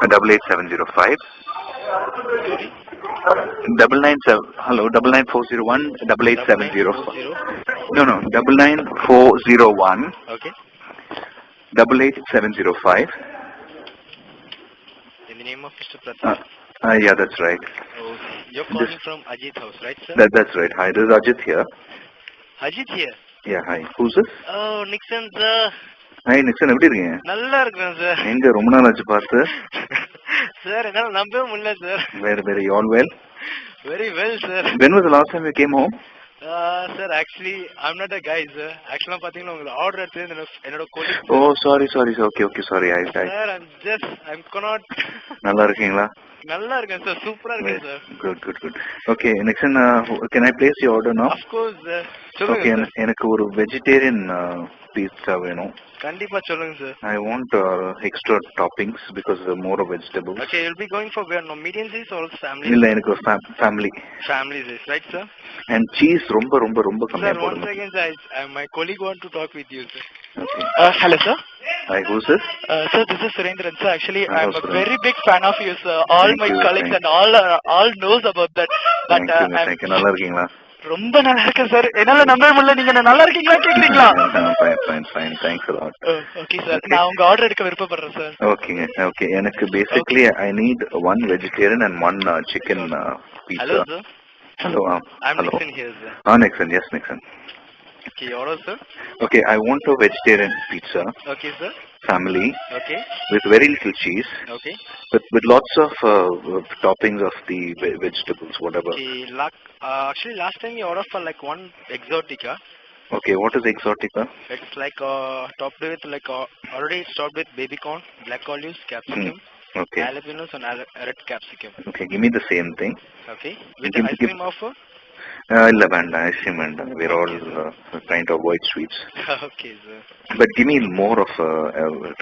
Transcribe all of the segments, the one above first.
88705. Sorry? 997. Hello, 99401 8870. No, 99401 Okay. 88705. In the name of Mr. Pratap. Yeah, that's right. Oh, you're calling from Ajit House, right, sir? That's right. Hi, this is Ajit here. Ajit here. Yeah, hi. Who's this? Oh, Nixon, sir. Hi, Nixon. எப்படி இருக்கீங்க? நல்லா இருக்கேன் sir. எங்க ரொம்ப நாள் ஆச்சு பார்த்து? Sir என்னால நம்பவே முடியல sir. Very all well? Very well, sir. When was the last time you came home? Sir, actually, I'm not a guy, sir. Actually, பாத்தீங்கன்னா உங்க ஆர்டர் எடுத்து என்னோட colleague. Oh, sorry. Okay, sorry. Sir, I'm cannot. நல்லா இருக்கீங்களா? நல்லா இருக்கேன் sir. சூப்பரா இருக்கேன் sir. Good. Okay, Nixon, can I place your order now? Of course, sir. Okay, எனக்கு ஒரு vegetarian pizza வேணும். கண்டிப்பா சொல்லுங்க sir. I want extra toppings because more vegetables. Okay, you'll be going for medium size or family? இல்ல எனக்கு family. Family size, right, sir? And cheese ரொம்ப கம்மியா போடுங்க. Sir, one second, sir. My colleague want to talk with you, sir. Okay. Hello, sir. Hi, who's this? Sir, this is Surendran, sir. Actually, I'm a Surendran. very big fan of you, sir. All my colleagues and all knows about that. But thank you. நல்லா இருக்கீங்களா? ரொம்ப நல்லா இருக்கேன் sir. என்னால நம்பவே முடியல. நீங்க நல்லா இருக்கீங்களா கேக்குறீங்களா? Fine. Thanks a lot. Okay, sir. நான் உங்க ஆர்டர் எடுக்க விருப்பப்படுறேன் சார். Okay. எனக்கு basically I need one vegetarian and one chicken pizza. Hello, sir. Hello. I'm hello. Nixon here, sir. Nixon. Yes, Nixon. Okay, order, sir. Okay, I want a vegetarian pizza. Okay, sir. Family. Okay. With very little cheese. Okay. With lots of toppings of the vegetables, whatever. Okay, actually last time you ordered for like one exotica. Okay, what is exotica? It's like topped with like already it's topped with baby corn, black olives, capsicum, okay, jalapenos and red capsicum. Okay, give me the same thing. Okay, with ice cream offer? Illa vanda, ice cream vanda. We're all trying to avoid sweets. Okay, sir. But give me more of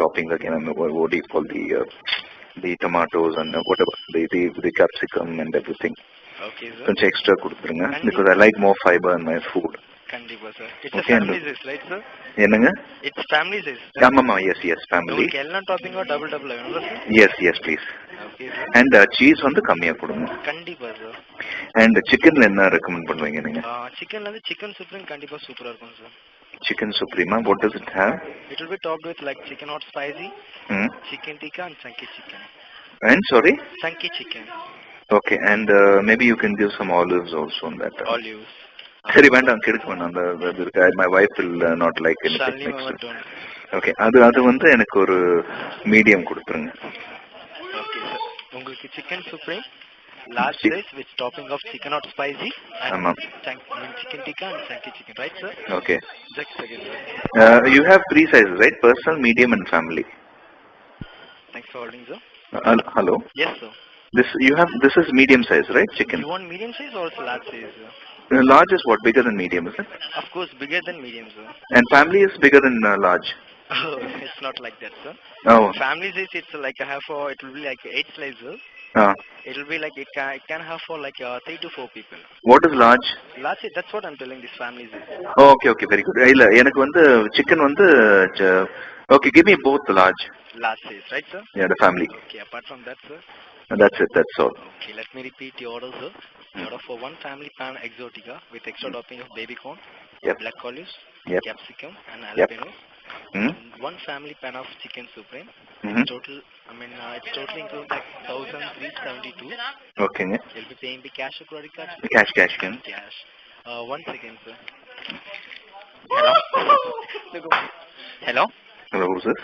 toppings again. What do you call the tomatoes and whatever the capsicum and everything. Okay, sir. கொஞ்சம் extra கொடுத்துருங்க because I like more fiber in my food. கண்டிப்பா sir. It's a family size, right, sir? என்னங்க? It's family size. ஆமாமா, yes, family. உங்களுக்கு எல்லா டாப்பிங்கோ double வேணும்ல sir? Yes, please. Okay, sir. And cheese வந்து கம்மியா கொடுங்க. கண்டிப்பா sir. And chickenல என்ன ரெக்கமெண்ட் பண்ணுவீங்க நீங்க? Chickenல வந்து chicken supreme கண்டிப்பா சூப்பரா இருக்கும் sir. Chicken supreme, what does it have? It will be topped with like chicken hot spicy, chicken tikka and chunky chicken. And sorry? Chunky chicken. Okay, and maybe you can give some olives also on that. Olives. சரி வேண்டாம் கெடுக்க வேண்டாம். My wife will not like anything next. Okay, அது வந்து எனக்கு ஒரு medium கொடுத்துருங்க. Okay, sir. உங்களுக்கு chicken supreme large size with topping of chicken hot spicy and chicken tikka and chunky chicken, right, sir? Okay. Just a second, sir. You have 3 sizes, right? Personal, medium and family. Thanks for holding, sir. Hello? Yes, sir. This is medium size, right? Chicken. You want medium size or large size, sir? Large is what? Bigger than medium, is it? Of course, bigger than medium, sir. And family is bigger than large? Oh, it's not like that, sir. Oh. Family size, it's like it will be like 8 slices. It will be like it can have for like 3 to 4 people. What is large? Large, that's what I'm telling. This family size. Oh, okay, very good. இல்ல எனக்கு வந்து chicken வந்து okay, give me both large. Large size, right, sir? Yeah, the family. Okay, apart from that, sir. That's it. That's all. Okay, let me repeat the order, sir. Order for one family pan exotica with extra topping of baby corn, black olives, capsicum, and jalapeno. And one family pan of chicken supreme. It's total. It's totally including like 1,372. Okay. You'll be paying the cash or credit card? Cash. Cash. One second, sir. Hello. Hello, who's this?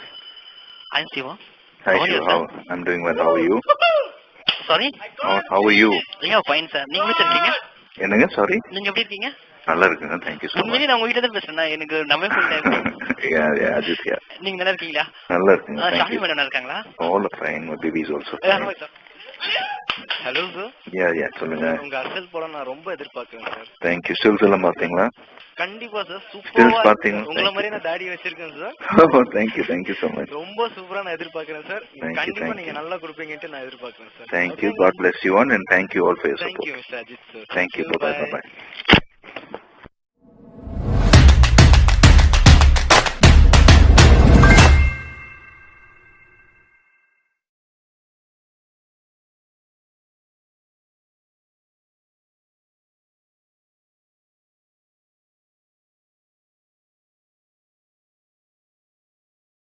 I'm Shiva. Hi, Shiva. I'm doing well. How are you? Sorry? How are you? Yeah, fine, sir. நீங்க எப்படி இருக்கீங்க? என்னங்க? Sorry? நீங்க எப்படி இருக்கீங்க? நல்லா இருக்கேங்க. Thank you so much. உண்மையிலேயே நான் உங்ககிட்ட தான் பேசுறேன். எனக்கு நம்பவே முடியல. Yeah, Ajit. நீங்க நல்லா இருக்கீங்களா? நல்லா இருக்கேங்க. ஷாலினி மேடம் நல்லா இருக்காங்களா? All are fine. My baby is also fine. Hello, sir. Yeah, சொல்லுங்க. உங்க அசல் படம் நான் ரொம்ப எதிர்பார்க்கிறேன் சார். Thank you. Stills எல்லாம் பாத்தீங்களா? கண்டிப்பா சார். Stills பாத்தீங்க. உங்கள மாதிரி நான் தாடி வச்சிருக்கேன் sir. Oh, thank you so much. ரொம்ப சூப்பரா நான் எதிர்பார்க்கிறேன் சார். கண்டிப்பா நீங்க நல்லா கொடுப்பீங்கன்னு நான் எதிர்பார்க்கிறேன் sir. Thank you. God bless you all and thank you all for your support. Thank you, Mr. Ajit, sir. Thank you. Bye.